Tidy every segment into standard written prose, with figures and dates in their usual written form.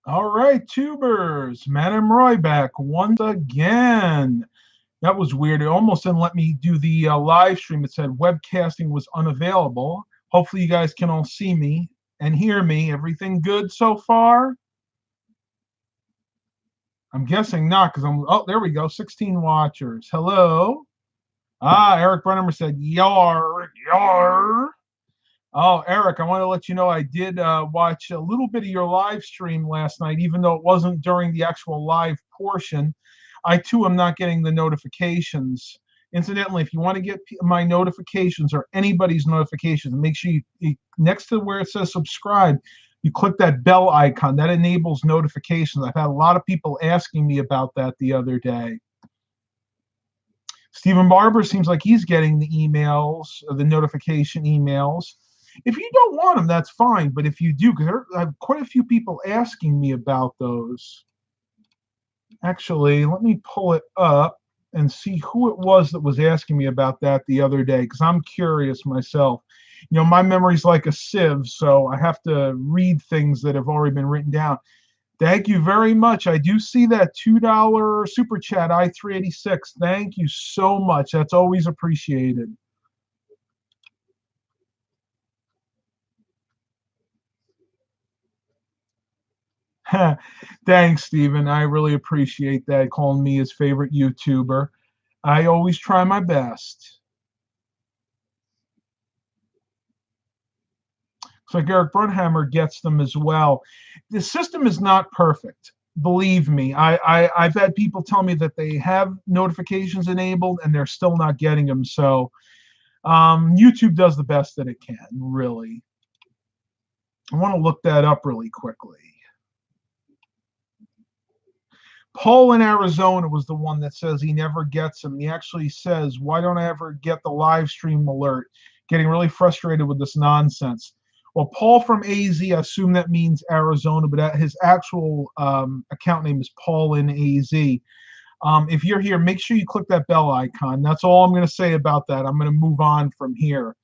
All right, tubers, Madam Roy back once again. That was weird. It almost didn't let me do the live stream. It said webcasting was unavailable. Hopefully, you guys can all see me and hear me. Everything good so far? I'm guessing not because oh, there we go. 16 watchers. Hello. Eric Brunhammer said, yar, yar. Oh, Eric, I want to let you know I did watch a little bit of your live stream last night, even though it wasn't during the actual live portion. I too am not getting the notifications. Incidentally, if you want to get my notifications or anybody's notifications, make sure next to where it says subscribe, you click that bell icon. That enables notifications. I've had a lot of people asking me about that the other day. Stephen Barber seems like he's getting the emails, the notification emails. If you don't want them, that's fine. But if you do, because I have quite a few people asking me about those. Actually, let me pull it up and see who it was that was asking me about that the other day, because I'm curious myself. You know, my memory's like a sieve, so I have to read things that have already been written down. Thank you very much. I do see that $2 super chat, I386. Thank you so much. That's always appreciated. Thanks, Stephen. I really appreciate that, calling me his favorite YouTuber. I always try my best. Looks like Eric Brunhammer gets them as well. The system is not perfect. Believe me, I've had people tell me that they have notifications enabled and they're still not getting them. So YouTube does the best that it can, really. I want to look that up really quickly. Paul in Arizona was the one that says he never gets them. He actually says, why don't I ever get the live stream alert? Getting really frustrated with this nonsense. Well, Paul from AZ, I assume that means Arizona, but his actual account name is Paul in AZ. If you're here, make sure you click that bell icon. That's all I'm going to say about that. I'm going to move on from here.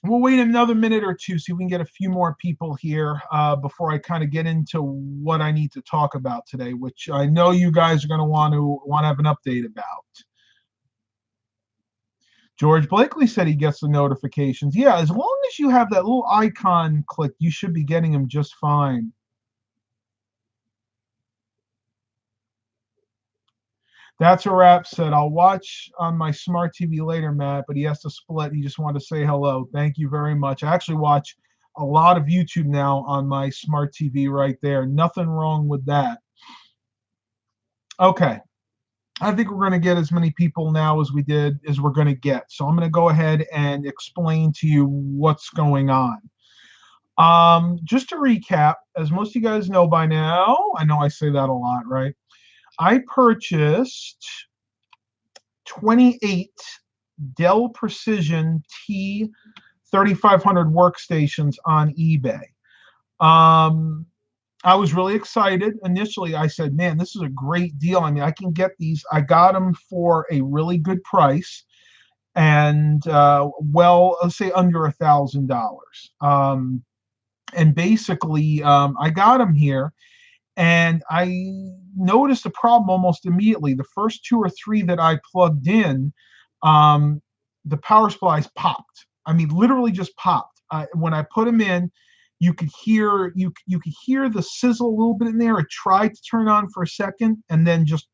We'll wait another minute or two, see if we can get a few more people here before I kind of get into what I need to talk about today, which I know you guys are going to want to have an update about. George Blakely said he gets the notifications. Yeah, as long as you have that little icon clicked, you should be getting them just fine. That's a wrap. Said I'll watch on my smart TV later, Matt, but he has to split. He just wanted to say hello. Thank you very much. I actually watch a lot of YouTube now on my smart TV right there. Nothing wrong with that. Okay. I think we're going to get as many people now as we're going to get. So I'm going to go ahead and explain to you what's going on. Just to recap, as most of you guys know by now, I know I say that a lot, right? I purchased 28 Dell Precision T3500 workstations on eBay. I was really excited. Initially, I said, man, this is a great deal. I mean, I can get these. I got them for a really good price and, well, let's say under $1,000. And basically, I got them here. And I noticed a problem almost immediately. The first two or three that I plugged in, the power supplies popped. I mean, literally just popped. When I put them in, you could hear the sizzle a little bit in there. It tried to turn on for a second, and then just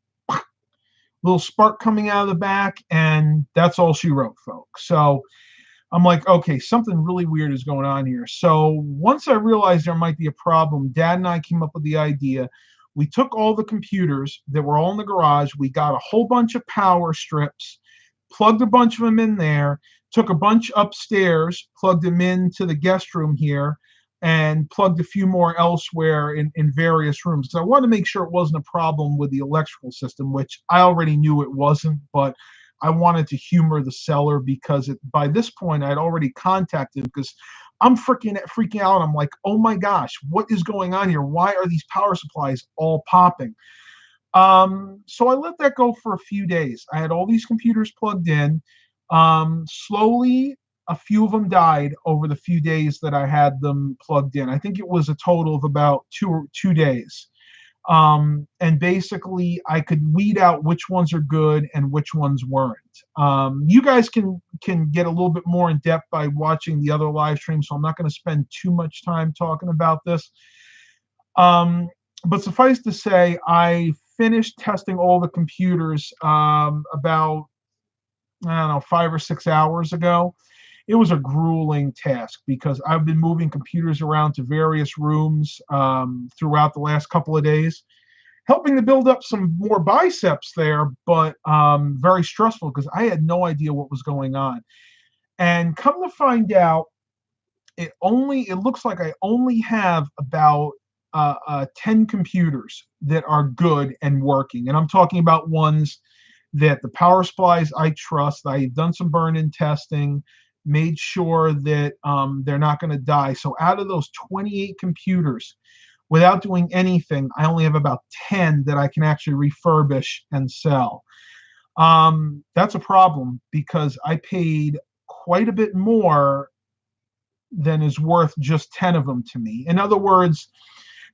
little spark coming out of the back, and that's all she wrote, folks. So I'm like, okay, something really weird is going on here. So once I realized there might be a problem, Dad and I came up with the idea. We took all the computers that were all in the garage. We got a whole bunch of power strips, plugged a bunch of them in there, took a bunch upstairs, plugged them into the guest room here, and plugged a few more elsewhere in various rooms. So I wanted to make sure it wasn't a problem with the electrical system, which I already knew it wasn't, but I wanted to humor the seller because by this point I'd already contacted him because I'm freaking out. I'm like, oh my gosh, what is going on here? Why are these power supplies all popping? So I let that go for a few days. I had all these computers plugged in. Slowly, a few of them died over the few days that I had them plugged in. I think it was a total of about 2 days. And basically, I could weed out which ones are good and which ones weren't. You guys can get a little bit more in depth by watching the other live streams, so I'm not going to spend too much time talking about this. But suffice to say, I finished testing all the computers about, I don't know, 5 or 6 hours ago. It was a grueling task because I've been moving computers around to various rooms throughout the last couple of days, helping to build up some more biceps there, but very stressful because I had no idea what was going on. And come to find out, it looks like I only have about 10 computers that are good and working. And I'm talking about ones that the power supplies I trust. I've done some burn-in testing, made sure that they're not going to die. So out of those 28 computers, without doing anything, I only have about 10 that I can actually refurbish and sell. That's a problem because I paid quite a bit more than is worth just 10 of them to me. In other words,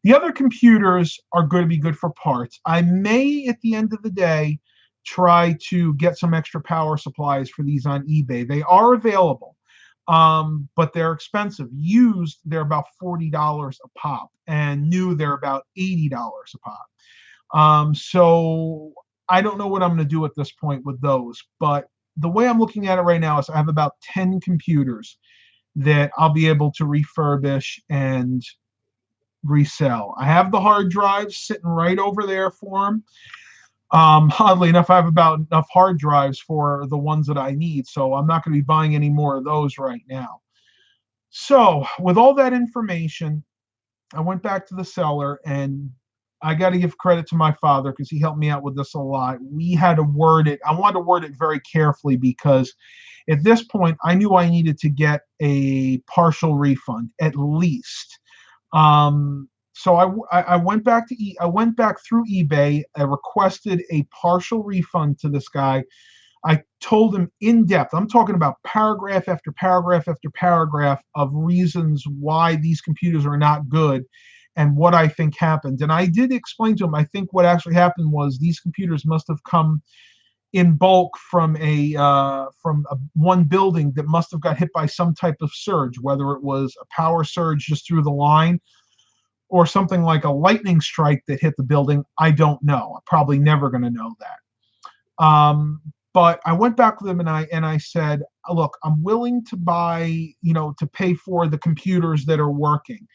the other computers are going to be good for parts. I may, at the end of the day, try to get some extra power supplies for these on eBay. They are available, but they're expensive. Used, they're about $40 a pop, and new, they're about $80 a pop. So I don't know what I'm going to do at this point with those, but the way I'm looking at it right now is I have about 10 computers that I'll be able to refurbish and resell. I have the hard drives sitting right over there for them. Oddly enough, I have about enough hard drives for the ones that I need, so I'm not going to be buying any more of those right now. So with all that information, I went back to the seller, and I got to give credit to my father because he helped me out with this a lot. We had to word it. I wanted to word it very carefully because at this point, I knew I needed to get a partial refund at least. So I went back through eBay. I requested a partial refund to this guy. I told him in depth. I'm talking about paragraph after paragraph after paragraph of reasons why these computers are not good and what I think happened. And I did explain to him, I think what actually happened was these computers must have come in bulk from one building that must have got hit by some type of surge, whether it was a power surge just through the line or something like a lightning strike that hit the building. I don't know. I'm probably never going to know that. But I went back with him and I said, look, I'm willing to buy, to pay for the computers that are working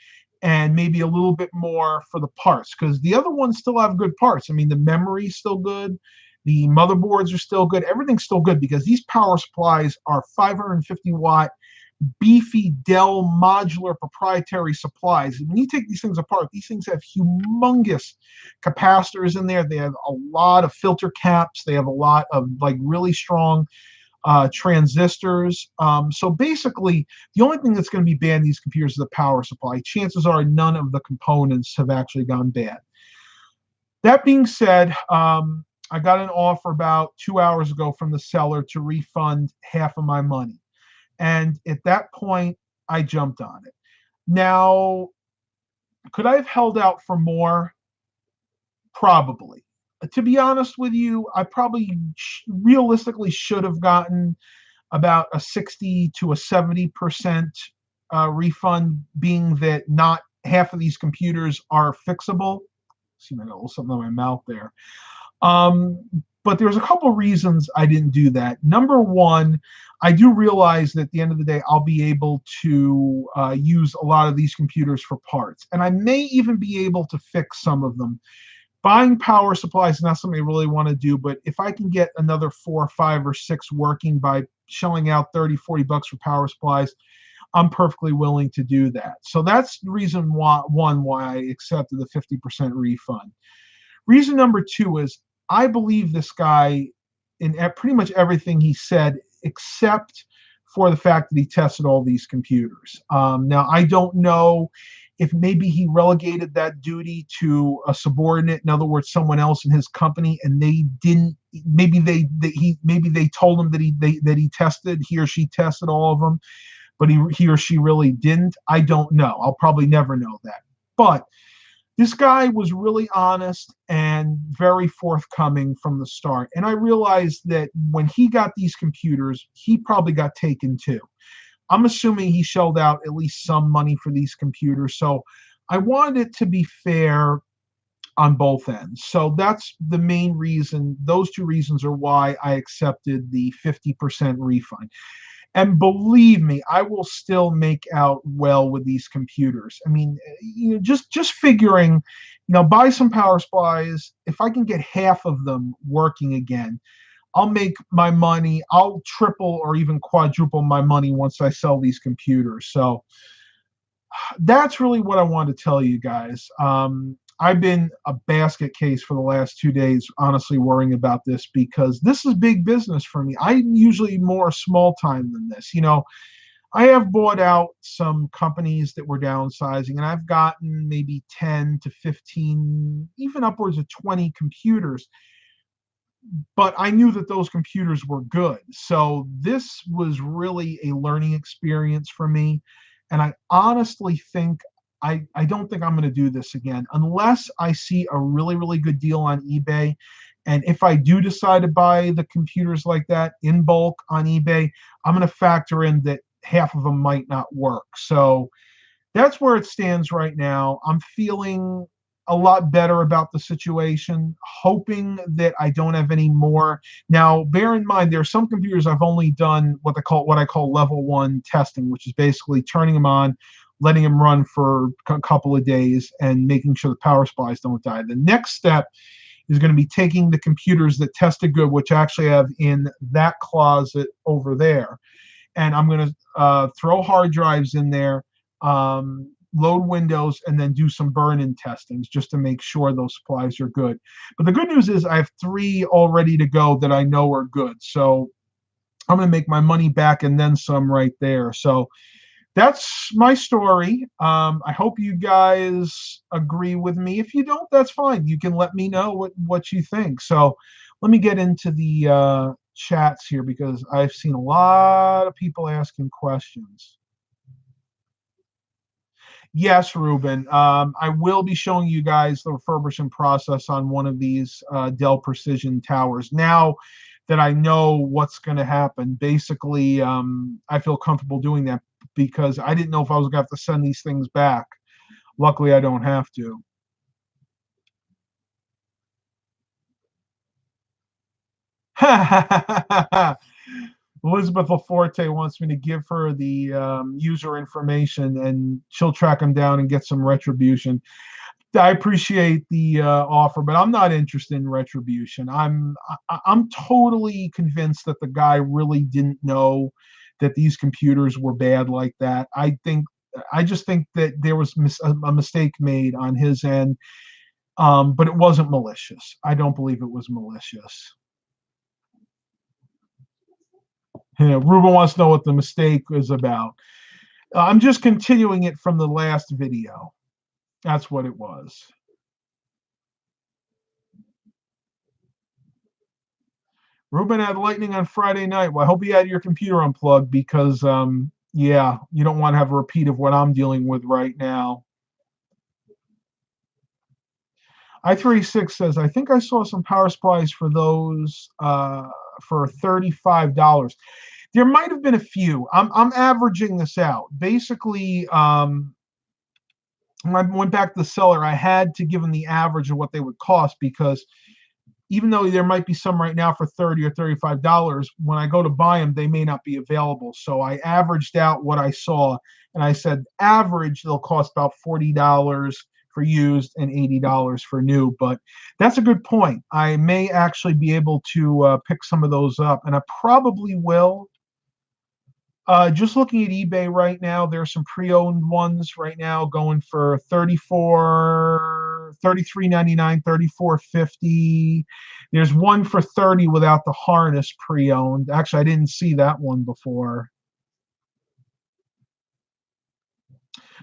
and maybe a little bit more for the parts because the other ones still have good parts. I mean, the memory's still good. The motherboards are still good. Everything's still good because these power supplies are 550 watt beefy Dell modular proprietary supplies. When you take these things apart, these things have humongous capacitors in there. They have a lot of filter caps. They have a lot of really strong transistors. So basically, the only thing that's going to be bad in these computers is the power supply. Chances are none of the components have actually gone bad. That being said, I got an offer about 2 hours ago from the seller to refund half of my money. And at that point, I jumped on it. Now, could I have held out for more? Probably. To be honest with you, I probably realistically should have gotten about a 60 to a 70% refund, being that not half of these computers are fixable. See, I got a little something on my mouth there. But there's a couple reasons I didn't do that. Number one, I do realize that at the end of the day, I'll be able to use a lot of these computers for parts. And I may even be able to fix some of them. Buying power supplies is not something I really want to do, but if I can get another 4, 5, or 6 working by shelling out 30, 40 bucks for power supplies, I'm perfectly willing to do that. So that's the reason why I accepted the 50% refund. Reason number two is I believe this guy in pretty much everything he said, except for the fact that he tested all these computers. Now, I don't know if maybe he relegated that duty to a subordinate, in other words, someone else in his company, and they didn't maybe they told him that he or she tested all of them, but he or she really didn't. I don't know. I'll probably never know that. But this guy was really honest and very forthcoming from the start. And I realized that when he got these computers, he probably got taken too. I'm assuming he shelled out at least some money for these computers. So I wanted it to be fair on both ends. So that's the main reason. Those two reasons are why I accepted the 50% refund. And believe me, I will still make out well with these computers. I mean, just figuring, buy some power supplies. If I can get half of them working again, I'll make my money. I'll triple or even quadruple my money once I sell these computers. So that's really what I wanted to tell you guys. I've been a basket case for the last 2 days, honestly worrying about this because this is big business for me. I'm usually more small time than this. I have bought out some companies that were downsizing, and I've gotten maybe 10 to 15, even upwards of 20 computers. But I knew that those computers were good. So this was really a learning experience for me. And I honestly think I don't think I'm going to do this again unless I see a really, really good deal on eBay. And if I do decide to buy the computers like that in bulk on eBay, I'm going to factor in that half of them might not work. So that's where it stands right now. I'm feeling a lot better about the situation, hoping that I don't have any more. Now, bear in mind, there are some computers I've only done what I call level 1 testing, which is basically turning them on, letting them run for a couple of days, and making sure the power supplies don't die. The next step is going to be taking the computers that tested good, which I actually have in that closet over there, and I'm going to throw hard drives in there, load Windows, and then do some burn-in testings just to make sure those supplies are good. But the good news is I have 3 all ready to go that I know are good. So I'm going to make my money back and then some right there. So that's my story. I hope you guys agree with me. If you don't, that's fine. You can let me know what you think. So let me get into the chats here because I've seen a lot of people asking questions. Yes, Ruben. I will be showing you guys the refurbishment process on one of these Dell Precision towers. Now that I know what's going to happen, basically, I feel comfortable doing that because I didn't know if I was going to have to send these things back. Luckily, I don't have to. Elizabeth Laforte wants me to give her the user information and she'll track him down and get some retribution. I appreciate the offer, but I'm not interested in retribution. I'm totally convinced that the guy really didn't know that these computers were bad like that. I just think that there was a mistake made on his end, but it wasn't malicious. I don't believe it was malicious. Ruben wants to know what the mistake is about. I'm just continuing it from the last video. That's what it was. Ruben had lightning on Friday night. Well, I hope you had your computer unplugged because, yeah, you don't want to have a repeat of what I'm dealing with right now. I36 says, I think I saw some power supplies for those for $35. There might have been a few. I'm averaging this out. Basically, when I went back to the seller, I had to give them the average of what they would cost because even though there might be some right now for $30 or $35, when I go to buy them, they may not be available. So I averaged out what I saw, and I said average they'll cost about $40 for used and $80 for new. But that's a good point. I may actually be able to pick some of those up, and I probably will. Just looking at eBay right now, there's some pre-owned ones right now going for $33.99, $34.50. There's one for $30 without the harness pre-owned. Actually, I didn't see that one before.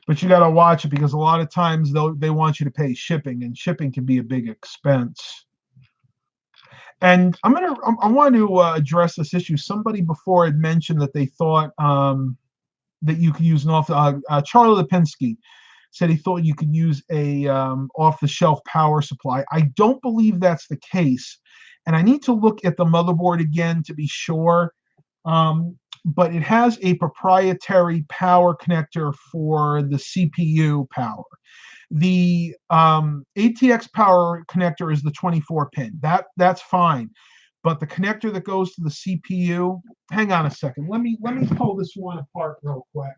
But you got to watch it because a lot of times they want you to pay shipping, and shipping can be a big expense. And I want to address this issue. Somebody before had mentioned that they thought that you could use an Charlie Lipinski said he thought you could use a off-the-shelf power supply. I don't believe that's the case, and I need to look at the motherboard again to be sure. But it has a proprietary power connector for the CPU power. The ATX power connector is the 24 pin. That's fine, but the connector that goes to the CPU. Hang on a second. Let me pull this one apart real quick.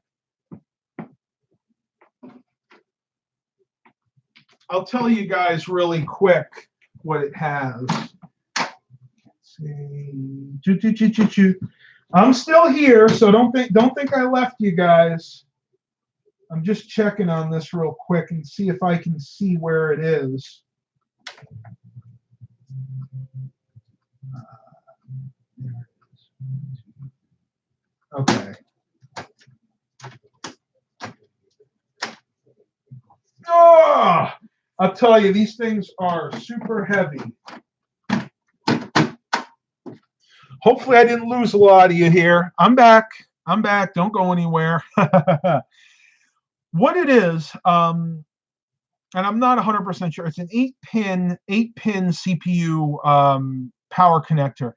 I'll tell you guys really quick what it has. Let's see. I'm still here, so don't think I left you guys. I'm just checking on this real quick and see if I can see where it is. Okay. Oh, I'll tell you, these things are super heavy. Hopefully I didn't lose a lot of you here. I'm back. Don't go anywhere. What it is, and I'm not 100% sure. It's an 8-pin CPU power connector.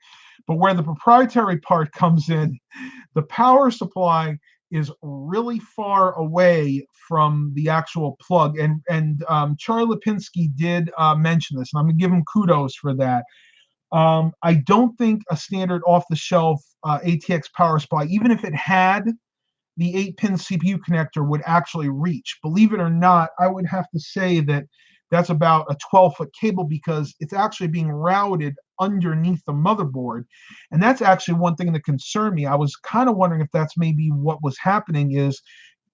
But where the proprietary part comes in, the power supply is really far away from the actual plug. And Charlie Lipinski did mention this, and I'm going to give him kudos for that. I don't think a standard off-the-shelf ATX power supply, even if it had the 8-pin CPU connector, would actually reach. Believe it or not, I would have to say that that's about a 12-foot cable because it's actually being routed underneath the motherboard. And that's actually one thing that concerned me. I was kind of wondering if that's maybe what was happening is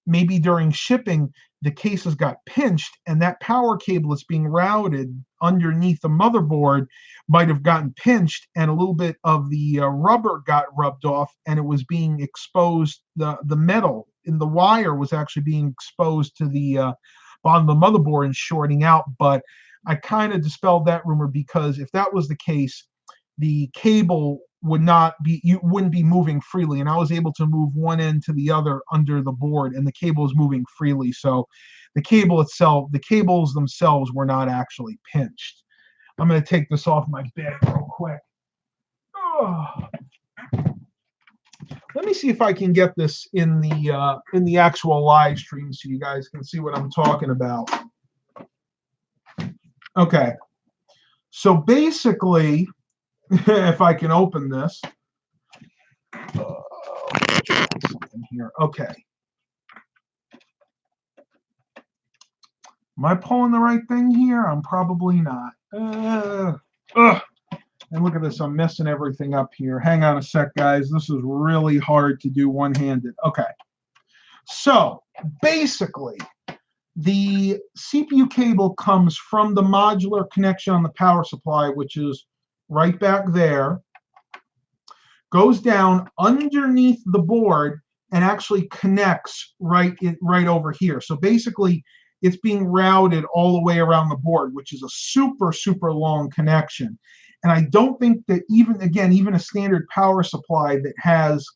maybe during shipping, the cases got pinched and that power cable that's being routed underneath the motherboard might have gotten pinched and a little bit of the rubber got rubbed off and it was being exposed. The metal in the wire was actually being exposed to the bottom of the motherboard and shorting out. But I kind of dispelled that rumor because if that was the case, the cable would not be, you wouldn't be moving freely. And I was able to move one end to the other under the board and the cable is moving freely. So the cables themselves were not actually pinched. I'm going to take this off my bed real quick. Oh. Let me see if I can get this in the actual live stream so you guys can see what I'm talking about. Okay. So basically, if I can open this. Here. Okay. Am I pulling the right thing here? I'm probably not. And look at this. I'm messing everything up here. Hang on a sec, guys. This is really hard to do one-handed. Okay. So basically, the CPU cable comes from the modular connection on the power supply, which is right back there, goes down underneath the board and actually connects right over here. So basically, it's being routed all the way around the board, which is a super, super long connection. And I don't think that even a standard power supply that has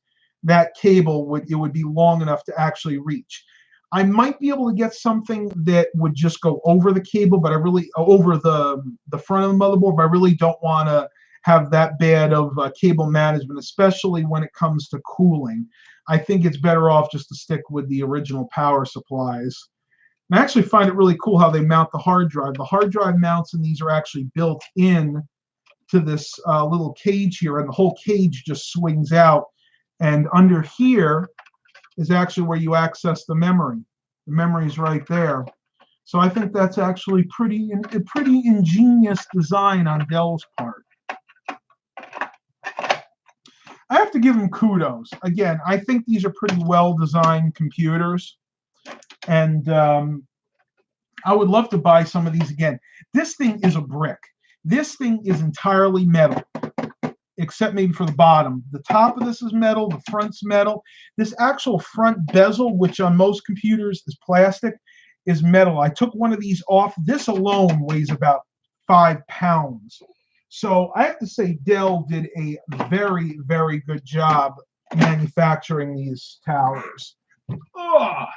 that cable would be long enough to actually reach. I might be able to get something that would just go over the cable, but over the front of the motherboard, but I really don't want to have that bad of cable management, especially when it comes to cooling. I think it's better off just to stick with the original power supplies. And I actually find it really cool how they mount the hard drive. The hard drive mounts in these are actually built in to this little cage here, and the whole cage just swings out. And under here is actually where you access the memory. The memory is right there. So I think that's actually a pretty ingenious design on Dell's part. I have to give them kudos. Again, I think these are pretty well-designed computers. And I would love to buy some of these again. This thing is a brick. This thing is entirely metal, except maybe for the bottom. The top of this is metal. The front's metal. This actual front bezel, which on most computers is plastic, is metal. I took one of these off. This alone weighs about 5 pounds. So I have to say Dell did a very, very good job manufacturing these towers. Ugh.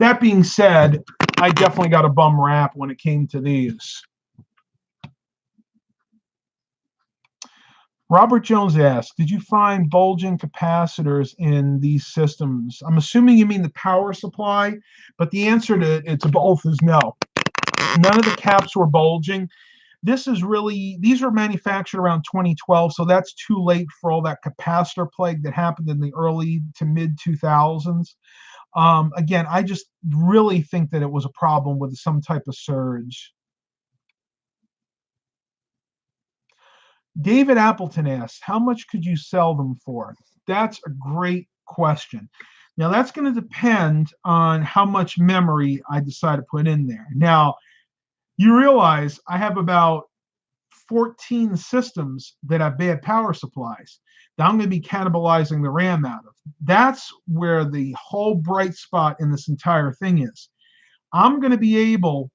That being said, I definitely got a bum rap when it came to these. Robert Jones asked, did you find bulging capacitors in these systems? I'm assuming you mean the power supply, but the answer to both is no. None of the caps were bulging. These were manufactured around 2012, so that's too late for all that capacitor plague that happened in the early to mid 2000s. Again, I just really think that it was a problem with some type of surge. David Appleton asks, how much could you sell them for? That's a great question. Now, that's going to depend on how much memory I decide to put in there. Now, you realize I have about 14 systems that have bad power supplies that I'm going to be cannibalizing the RAM out of. That's where the whole bright spot in this entire thing is. I'm going to be able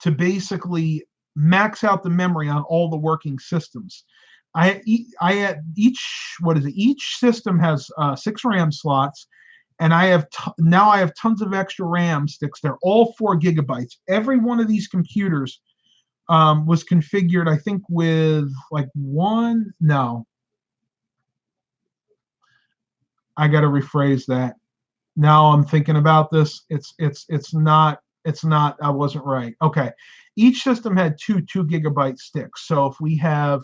to basically max out the memory on all the working systems. I each system has 6 RAM slots, and now I have tons of extra RAM sticks. They're all 4 gigabytes. Every one of these computers was configured, I think, with like one. No, I got to rephrase that. Now I'm thinking about this. It's not. I wasn't right. Okay, each system had 2 gigabyte sticks. So if we have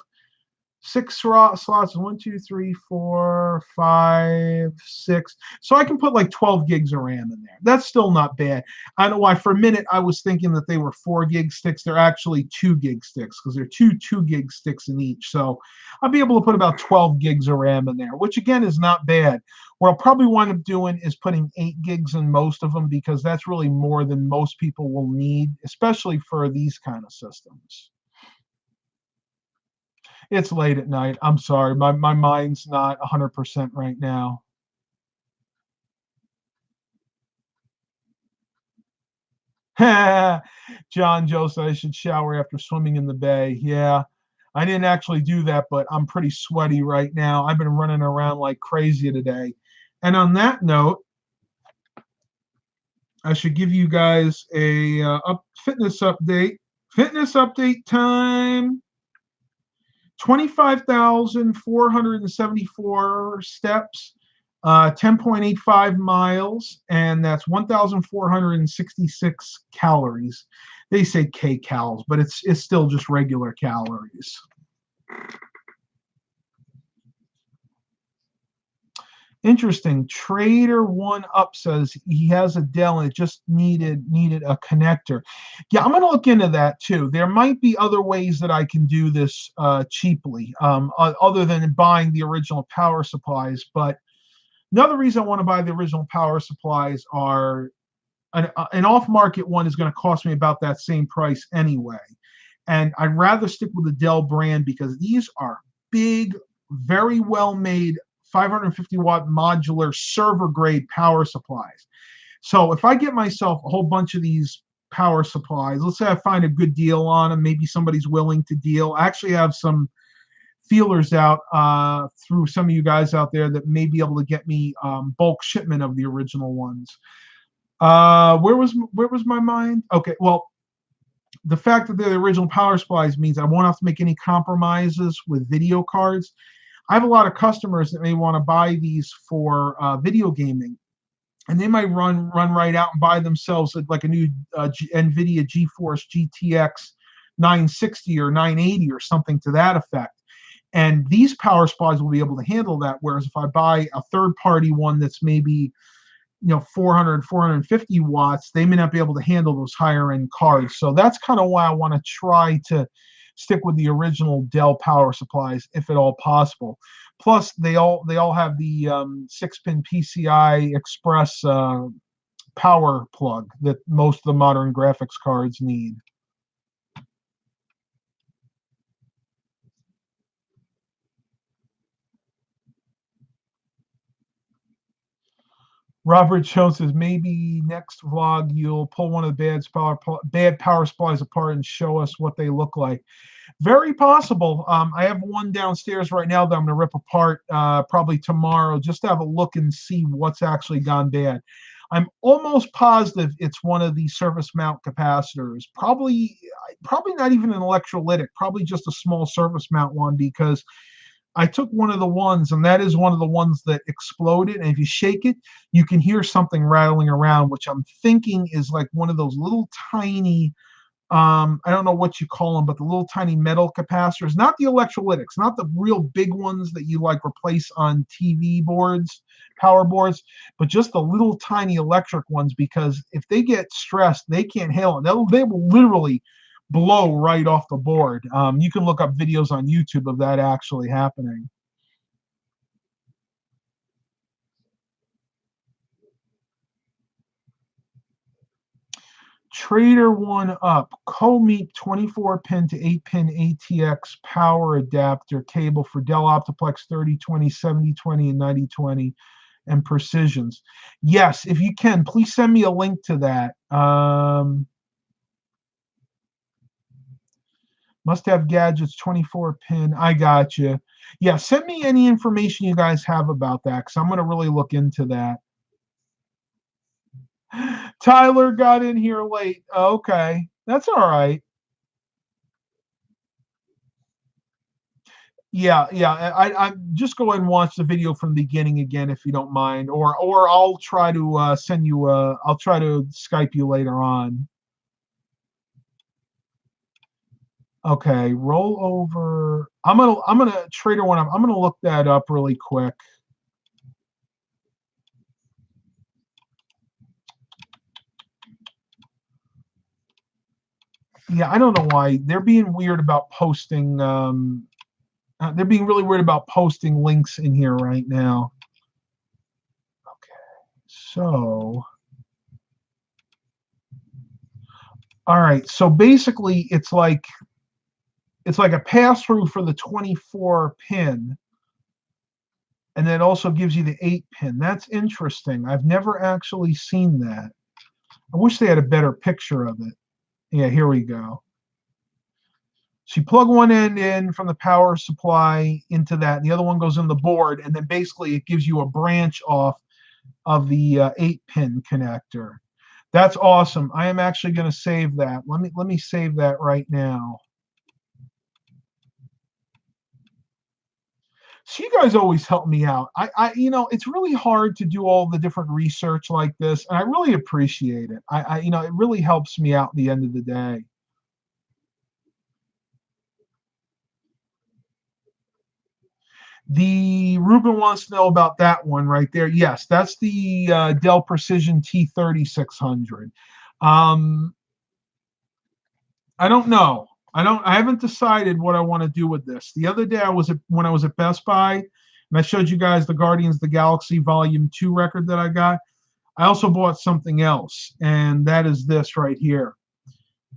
6 slots, 1, 2, 3, 4, 5, 6. So I can put like 12 gigs of RAM in there. That's still not bad. I don't know why for a minute I was thinking that they were 4 gig sticks. They're actually 2 gig sticks because they're 2 gig sticks in each. So I'll be able to put about 12 gigs of RAM in there, which again is not bad. What I'll probably wind up doing is putting 8 gigs in most of them because that's really more than most people will need, especially for these kind of systems. It's late at night. I'm sorry. My mind's not 100% right now. John Joe said I should shower after swimming in the bay. Yeah, I didn't actually do that, but I'm pretty sweaty right now. I've been running around like crazy today. And on that note, I should give you guys a fitness update. Fitness update time. 25,474 steps, 10.85 miles, and that's 1,466 calories. They say kcals, but it's still just regular calories. Interesting. Trader One Up says he has a Dell and it just needed a connector. Yeah, I'm going to look into that too. There might be other ways that I can do this cheaply, other than buying the original power supplies. But another reason I want to buy the original power supplies are an off-market one is going to cost me about that same price anyway. And I'd rather stick with the Dell brand because these are big, very well made 550-watt modular server grade power supplies. So if I get myself a whole bunch of these power supplies, let's say I find a good deal on them, maybe somebody's willing to deal. I actually have some feelers out through some of you guys out there that may be able to get me bulk shipment of the original ones. Where was my mind? Okay, well, the fact that they're the original power supplies means I won't have to make any compromises with video cards. I have a lot of customers that may want to buy these for video gaming, and they might run right out and buy themselves like a new NVIDIA GeForce GTX 960 or 980 or something to that effect. And these power supplies will be able to handle that. Whereas if I buy a third-party one that's maybe 400, 450 watts, they may not be able to handle those higher end cards. So that's kind of why I want to try to stick with the original Dell power supplies if at all possible. Plus, they all have the 6-pin PCI Express power plug that most of the modern graphics cards need. Robert Jones says maybe next vlog you'll pull one of the bad power supplies apart and show us what they look like. Very possible. I have one downstairs right now that I'm going to rip apart probably tomorrow just to have a look and see what's actually gone bad. I'm almost positive it's one of the surface mount capacitors. Probably not even an electrolytic. Probably just a small surface mount one because I took one of the ones, and that is one of the ones that exploded. And if you shake it, you can hear something rattling around, which I'm thinking is like one of those little tiny I don't know what you call them, but the little tiny metal capacitors, not the electrolytics, not the real big ones that you like replace on TV boards, power boards, but just the little tiny electric ones, because if they get stressed, they can't handle it. They will literally blow right off the board. You can look up videos on YouTube of that actually happening. Trader one up, Co-Meet 24-pin to 8-pin ATX power adapter cable for Dell Optiplex 3020, 7020, and 9020, and Precisions. Yes, if you can, please send me a link to that. Must have gadgets 24-pin. I got you. Yeah, send me any information you guys have about that because I'm going to really look into that. Tyler got in here late. Okay, that's all right. Yeah. I just go ahead and watch the video from the beginning again if you don't mind, or I'll try to send you. I'll try to Skype you later on. Okay, roll over. I'm gonna Trader one. I'm gonna look that up really quick. Yeah, I don't know why they're being weird about posting. They're being really weird about posting links in here right now. Okay, so all right, so basically it's like a pass through for the 24 pin, and then it also gives you the 8 pin. That's interesting. I've never actually seen that. I wish they had a better picture of it. Yeah, here we go. So you plug one end in from the power supply into that, and the other one goes in the board, and then basically it gives you a branch off of the 8-pin connector. That's awesome. I am actually going to save that. Let me save that right now. So you guys always help me out. It's really hard to do all the different research like this, and I really appreciate it. It really helps me out at the end of the day. The Ruben wants to know about that one right there. Yes, that's the Dell Precision T3600. Um, I don't know. I haven't decided what I want to do with this. The other day when I was at Best Buy, and I showed you guys the Guardians of the Galaxy Volume 2 record that I got. I also bought something else, and that is this right here.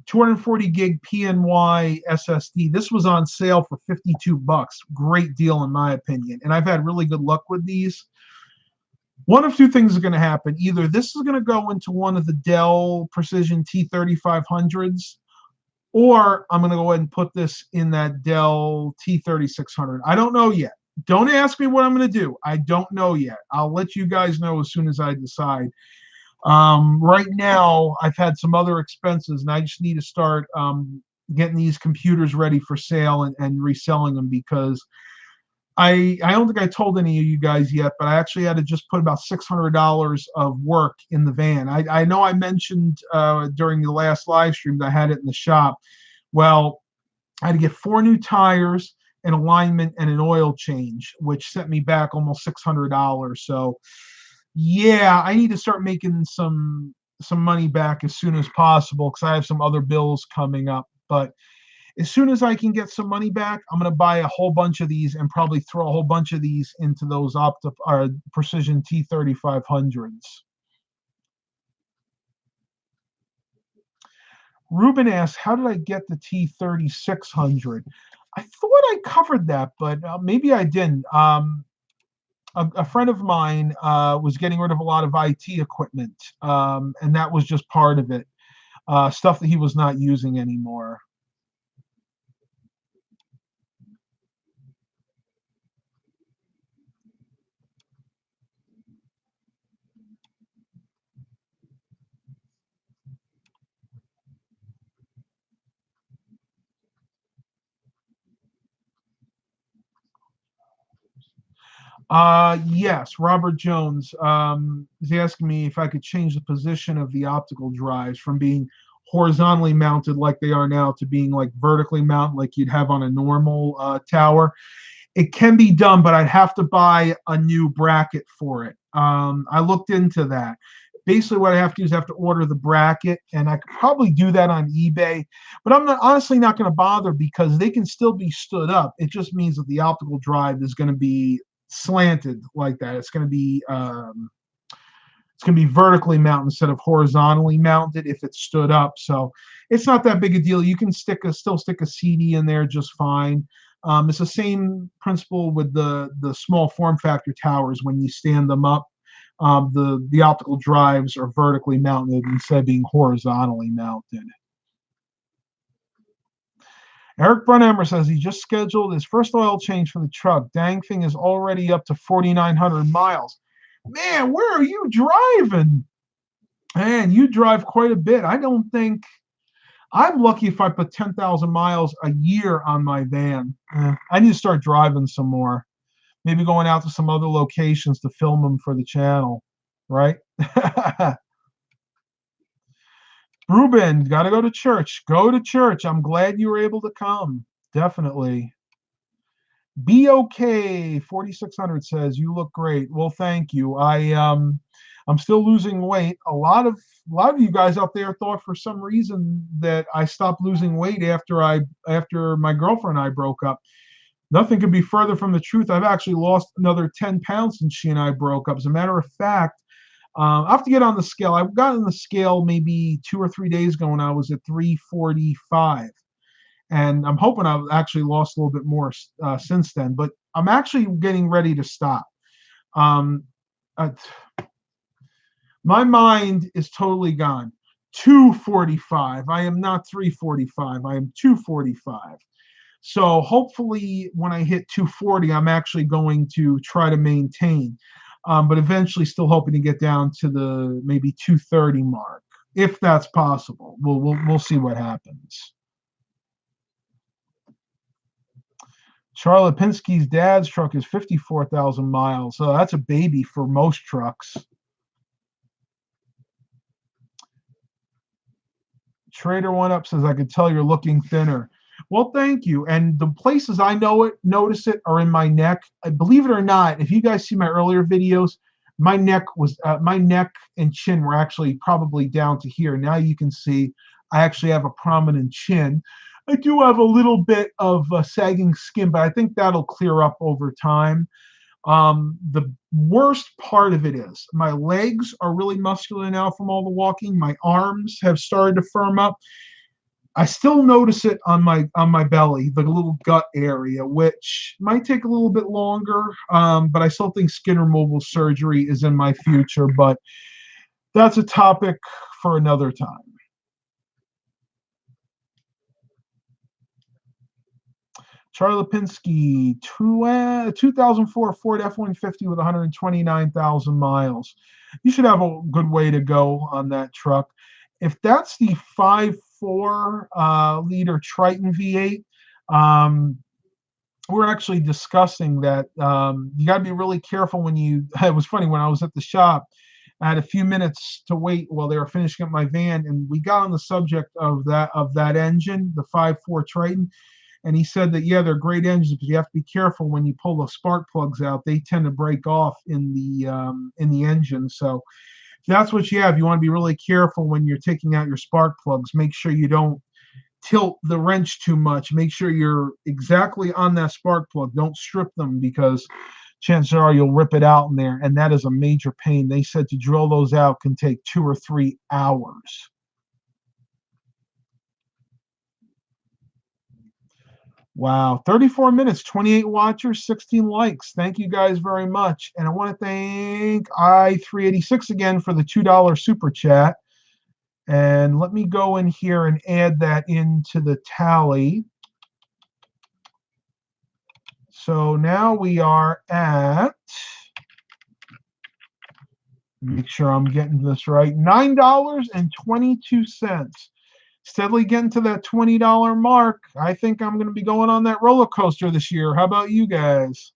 240 gig PNY SSD. This was on sale for 52 bucks. Great deal in my opinion. And I've had really good luck with these. One of two things is going to happen. Either this is going to go into one of the Dell Precision T3500s, or I'm going to go ahead and put this in that Dell T3600. I don't know yet. Don't ask me what I'm going to do. I don't know yet. I'll let you guys know as soon as I decide. Right now, I've had some other expenses, and I just need to start getting these computers ready for sale and reselling them because I don't think I told any of you guys yet, but I actually had to just put about $600 of work in the van. I know I mentioned during the last live stream that I had it in the shop. Well, I had to get 4 new tires, an alignment, and an oil change, which sent me back almost $600. So yeah, I need to start making some money back as soon as possible because I have some other bills coming up. But as soon as I can get some money back, I'm going to buy a whole bunch of these and probably throw a whole bunch of these into those Precision T3500s. Ruben asks, how did I get the T3600? I thought I covered that, but maybe I didn't. a friend of mine was getting rid of a lot of IT equipment, and that was just part of it. Stuff that he was not using anymore. Yes, Robert Jones is asking me if I could change the position of the optical drives from being horizontally mounted like they are now to being like vertically mounted like you'd have on a normal tower. It can be done, but I'd have to buy a new bracket for it. I looked into that. Basically, what I have to do is I have to order the bracket, and I could probably do that on eBay. But I'm not honestly not going to bother because they can still be stood up. It just means that the optical drive is going to be slanted like that. It's going to be vertically mounted instead of horizontally mounted if it's stood up. So it's not that big a deal. You can still stick a CD in there just fine. It's the same principle with the small form factor towers. When you stand them up, the optical drives are vertically mounted instead of being horizontally mounted. Eric Brunhammer says he just scheduled his first oil change for the truck. Dang thing is already up to 4,900 miles. Man, where are you driving? Man, you drive quite a bit. I don't think I'm lucky if I put 10,000 miles a year on my van. I need to start driving some more. Maybe going out to some other locations to film them for the channel, right? Ruben, got to go to church. Go to church. I'm glad you were able to come. Definitely. Be okay. 4600 says you look great. Well, thank you. I'm still losing weight. A lot of you guys out there thought for some reason that I stopped losing weight after my girlfriend and I broke up. Nothing could be further from the truth. I've actually lost another 10 pounds since she and I broke up. As a matter of fact, I have to get on the scale. I've gotten on the scale maybe 2 or 3 days ago when I was at 345. And I'm hoping I've actually lost a little bit more since then. But I'm actually getting ready to stop. Um, uh, my mind is totally gone. 245. I am not 345. I am 245. So hopefully, when I hit 240, I'm actually going to try to maintain, but eventually, still hoping to get down to the maybe 230 mark, if that's possible. We'll see what happens. Charlotte Pinsky's dad's truck is 54,000 miles, so that's a baby for most trucks. Trader One Up says, I could tell you're looking thinner. Well, thank you. And the places I notice it are in my neck. Believe it or not, if you guys see my earlier videos, my neck and chin were actually probably down to here. Now you can see I actually have a prominent chin. I do have a little bit of sagging skin, but I think that'll clear up over time. The worst part of it is my legs are really muscular now from all the walking. My arms have started to firm up. I still notice it on my belly, the little gut area, which might take a little bit longer. But I still think skin removal surgery is in my future. But that's a topic for another time. Charlie Lipinski, 2004 Ford F-150 with 129,000 miles. You should have a good way to go on that truck. If that's the 5.4 liter Triton V8, we're actually discussing that. You got to be really careful when you. It was funny when I was at the shop. I had a few minutes to wait while they were finishing up my van, and we got on the subject of that engine, the 5.4 Triton. And he said that, yeah, they're great engines, but you have to be careful when you pull the spark plugs out. They tend to break off in the engine. So if that's what you have, you want to be really careful when you're taking out your spark plugs. Make sure you don't tilt the wrench too much. Make sure you're exactly on that spark plug. Don't strip them because chances are you'll rip it out in there, and that is a major pain. They said to drill those out can take 2 or 3 hours. Wow, 34 minutes, 28 watchers, 16 likes. Thank you guys very much. And I want to thank I386 again for the $2 super chat. And let me go in here and add that into the tally. So now we are at, make sure I'm getting this right, $9.22. Steadily getting to that $20 mark. I think I'm going to be going on that roller coaster this year. How about you guys?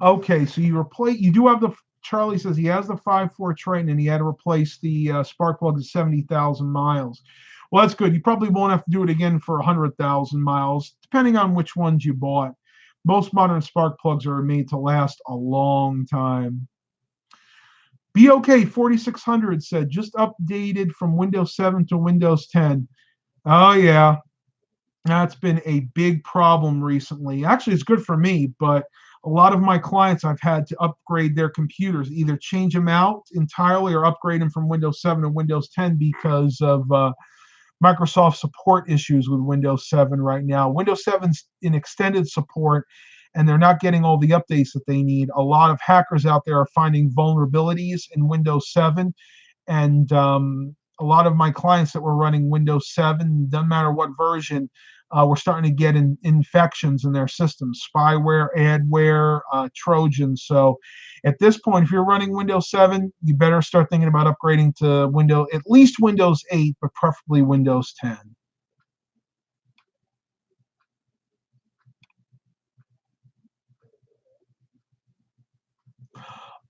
Okay, so you do have the, Charlie says he has the 5.4 Triton and he had to replace the spark plug at 70,000 miles. Well, that's good. You probably won't have to do it again for 100,000 miles, depending on which ones you bought. Most modern spark plugs are made to last a long time. BOK 4600 said just updated from Windows 7 to Windows 10. Oh, yeah. That's been a big problem recently. Actually, it's good for me, but a lot of my clients I've had to upgrade their computers, either change them out entirely or upgrade them from Windows 7 to Windows 10 because of Microsoft support issues with Windows 7 right now. Windows 7's in extended support, and they're not getting all the updates that they need. A lot of hackers out there are finding vulnerabilities in Windows 7, and a lot of my clients that were running Windows 7, doesn't matter what version, we're starting to get infections in their systems, spyware, adware, Trojans. So at this point, if you're running Windows 7, you better start thinking about upgrading to at least Windows 8, but preferably Windows 10.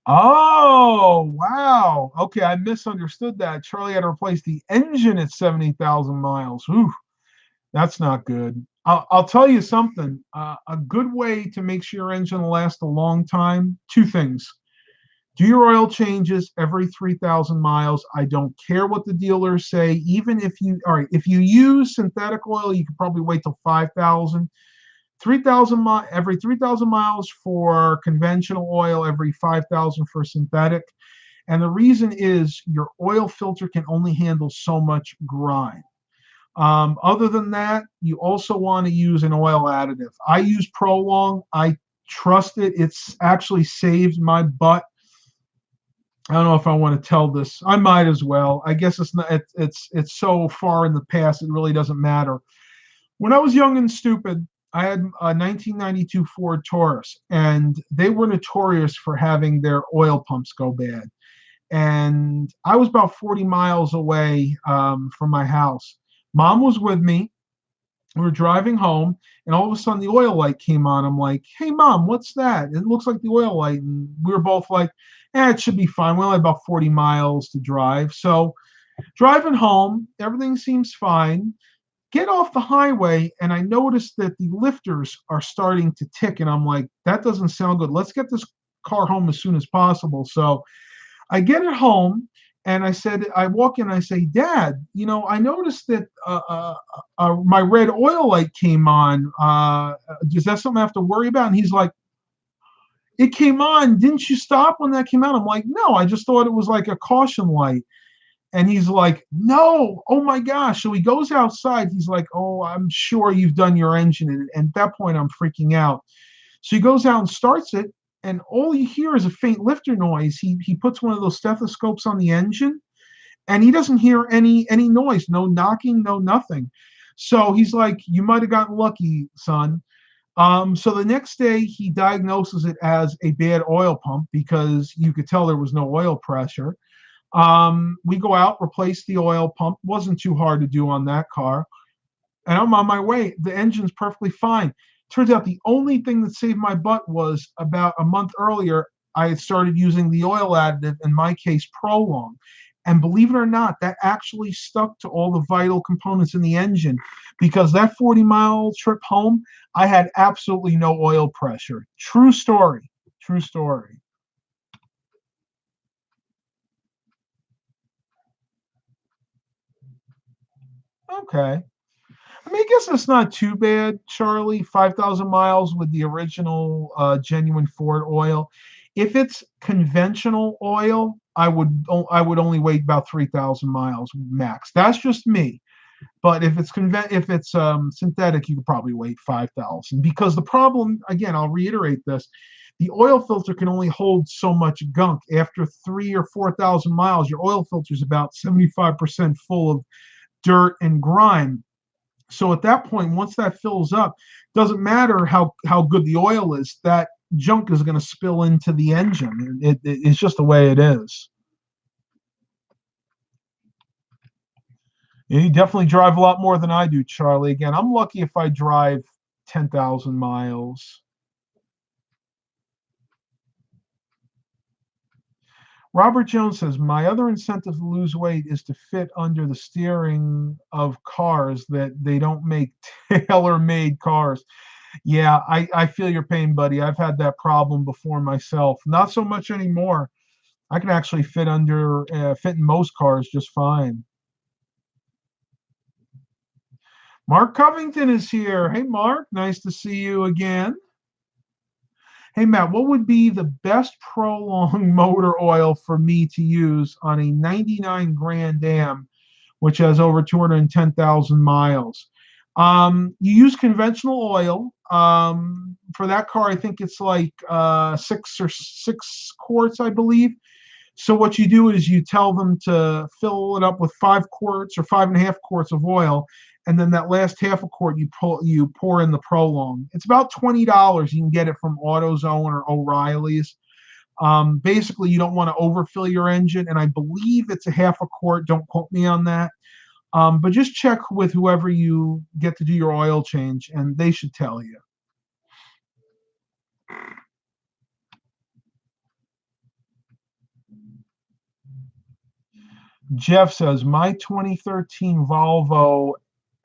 Oh, wow. Okay, I misunderstood that. Charlie had to replace the engine at 70,000 miles. Ooh, that's not good. I'll tell you something. A good way to make sure your engine will last a long time, two things. Do your oil changes every 3,000 miles. I don't care what the dealers say. Even if you, all right, if you use synthetic oil, you can probably wait till 5,000. 3,000 every 3,000 miles for conventional oil, every 5,000 for synthetic. And the reason is your oil filter can only handle so much grime. Other than that, you also want to use an oil additive. I use Prolong. I trust it. It's actually saved my butt. I don't know if I want to tell this. I might as well. I guess it's not. It's so far in the past. It really doesn't matter. When I was young and stupid, I had a 1992 Ford Taurus, and they were notorious for having their oil pumps go bad. And I was about 40 miles away from my house. Mom was with me. We were driving home, and all of a sudden the oil light came on. I'm like, "Hey, Mom, what's that? It looks like the oil light." And we were both like, it should be fine. We only have about 40 miles to drive. So driving home, everything seems fine. Get off the highway, and I noticed that the lifters are starting to tick, and I'm like, that doesn't sound good. Let's get this car home as soon as possible. So I get it home, and I walk in, and I say, Dad, I noticed that my red oil light came on. Is that something I have to worry about? And he's like, it came on. Didn't you stop when that came out? I'm like, no, I just thought it was like a caution light. And he's like, no, oh my gosh. So he goes outside. He's like, oh, I'm sure you've done your engine. And at that point, I'm freaking out. So he goes out and starts it, and all you hear is a faint lifter noise. He puts one of those stethoscopes on the engine, and he doesn't hear any noise, no knocking, no nothing. So he's like, you might have gotten lucky, son. So the next day, he diagnoses it as a bad oil pump because you could tell there was no oil pressure. We go out, replace the oil pump. Wasn't too hard to do on that car. And I'm on my way. The engine's perfectly fine. Turns out the only thing that saved my butt was about a month earlier, I had started using the oil additive, in my case, Prolong. And believe it or not, that actually stuck to all the vital components in the engine, because that 40-mile trip home, I had absolutely no oil pressure. True story. True story. Okay. I mean, I guess that's not too bad, Charlie. 5,000 miles with the original genuine Ford oil. If it's conventional oil, I would only wait about 3,000 miles max. That's just me. But if it's synthetic, you could probably wait 5,000. Because the problem, again, I'll reiterate this: the oil filter can only hold so much gunk. After 3 or 4,000 miles, your oil filter is about 75% full of dirt and grime. So at that point, once that fills up, doesn't matter how good the oil is, that junk is going to spill into the engine. It's just the way it is. You definitely drive a lot more than I do, Charlie. Again, I'm lucky if I drive 10,000 miles. Robert Jones says, my other incentive to lose weight is to fit under the steering of cars that they don't make tailor-made cars. Yeah, I feel your pain, buddy. I've had that problem before myself. Not so much anymore. I can actually fit in most cars just fine. Mark Covington is here. Hey, Mark, nice to see you again. Hey, Matt, what would be the best prolonged motor oil for me to use on a 99 Grand Am, which has over 210,000 miles? You use conventional oil. For that car, I think it's like 6 quarts, I believe. So what you do is you tell them to fill it up with 5 quarts or 5.5 quarts of oil, and then that last half a quart you pour in the prolong. It's about $20. You can get it from AutoZone or O'Reilly's. Basically, you don't want to overfill your engine, and I believe it's a half a quart. Don't quote me on that. But just check with whoever you get to do your oil change, and they should tell you. Jeff says, my 2013 Volvo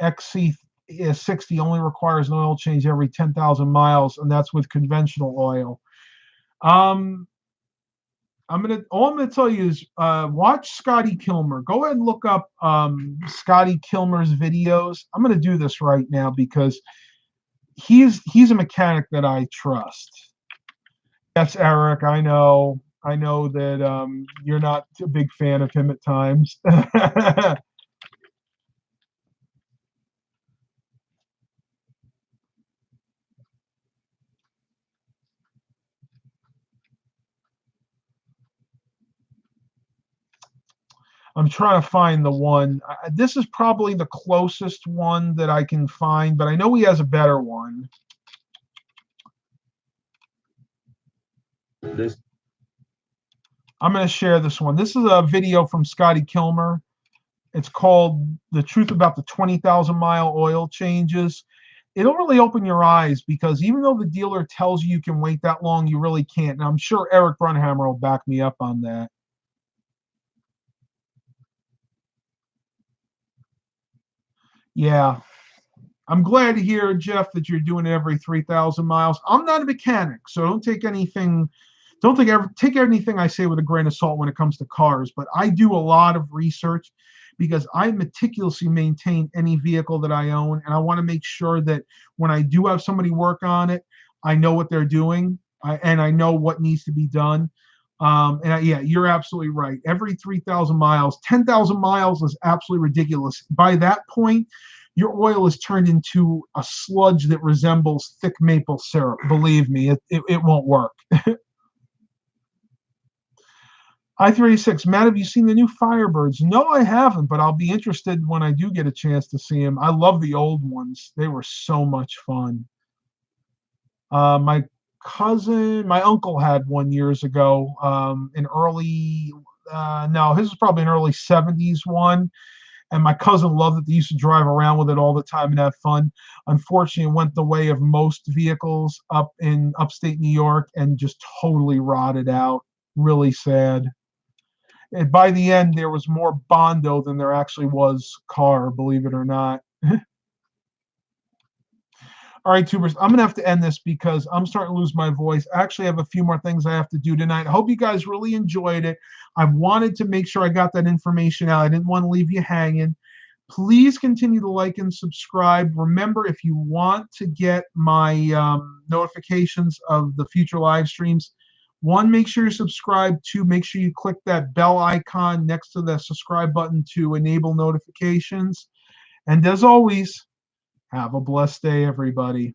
XC60 only requires an oil change every 10,000 miles, and that's with conventional oil. Um, all I'm gonna tell you is watch Scotty Kilmer. Go ahead and look up Scotty Kilmer's videos. I'm gonna do this right now because he's a mechanic that I trust. Yes, Eric, I know. I know that you're not a big fan of him at times. I'm trying to find the one. This is probably the closest one that I can find, but I know he has a better one. I'm going to share this one. This is a video from Scotty Kilmer. It's called The Truth About the 20,000 Mile Oil Changes. It'll really open your eyes because even though the dealer tells you can wait that long, you really can't. And I'm sure Eric Brunhammer will back me up on that. Yeah. I'm glad to hear, Jeff, that you're doing it every 3,000 miles. I'm not a mechanic, so take anything I say with a grain of salt when it comes to cars. But I do a lot of research because I meticulously maintain any vehicle that I own, and I want to make sure that when I do have somebody work on it, I know what they're doing, and I know what needs to be done. Yeah, you're absolutely right. Every 3,000 miles, 10,000 miles is absolutely ridiculous. By that point, your oil is turned into a sludge that resembles thick maple syrup. Believe me, it won't work. I-36, Matt, have you seen the new Firebirds? No, I haven't, but I'll be interested when I do get a chance to see them. I love the old ones. They were so much fun. My uncle had one years ago, no, his was probably an early 70s one. And my cousin loved it. They used to drive around with it all the time and have fun. Unfortunately, it went the way of most vehicles up in upstate New York and just totally rotted out. Really sad. And by the end, there was more Bondo than there actually was car, believe it or not. All right, tubers, I'm going to have to end this because I'm starting to lose my voice. I actually have a few more things I have to do tonight. I hope you guys really enjoyed it. I wanted to make sure I got that information out. I didn't want to leave you hanging. Please continue to like and subscribe. Remember, if you want to get my notifications of the future live streams, One, make sure you're subscribed. Two, make sure you click that bell icon next to the subscribe button to enable notifications. And as always, have a blessed day, everybody.